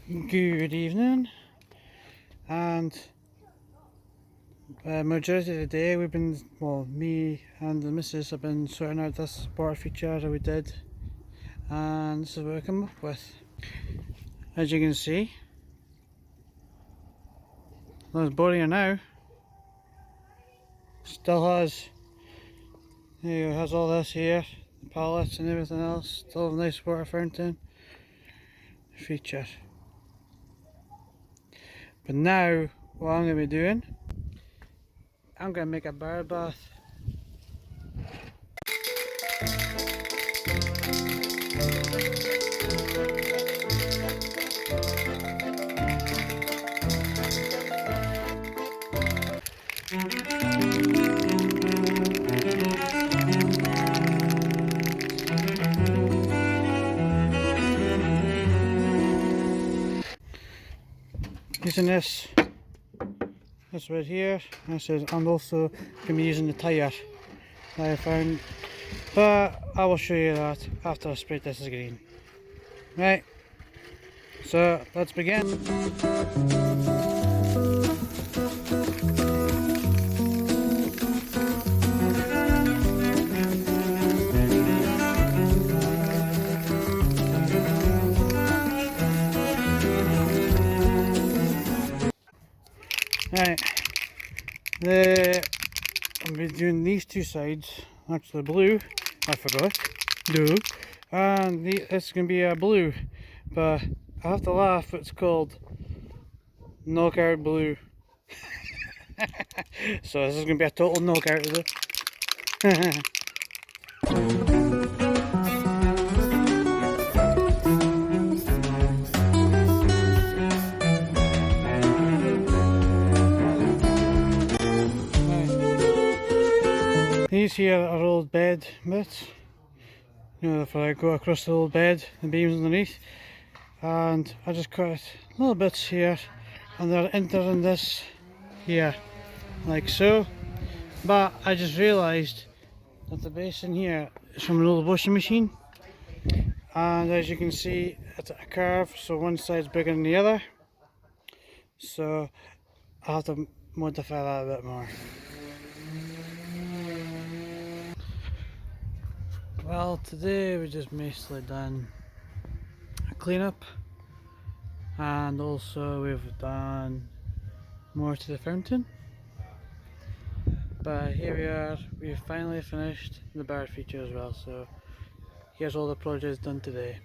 Good evening, and majority of the day we've been, well, me and the missus have been sorting out this bar feature that we did, and this is what we come up with. As you can see, there's body now, still has, has all this here, the pallets and everything else, still a nice water fountain feature. But now, what I'm going to be doing, I'm going to make a bird bath. Using this right here, I'm also going to be using the tyre that I found, but I will show you that after I spray this green. Right, so let's begin. Right, I'm be doing these two sides, actually blue, I forgot, blue, and it's going to be a blue, but I have to laugh, it's called knockout blue. So this is going to be a total knockout of it. These here are old bed bits, if I go across the old bed, the beams underneath, and I just cut little bits here, and they're entering this here, like so. But I just realised that the basin here is from an old washing machine, and as you can see, it's a curve, so one side's bigger than the other, so I'll have to modify that a bit more. Well, today we just mostly done a cleanup, and also we've done more to the fountain. But here we are, we've finally finished the bar feature as well, so here's all the projects done today.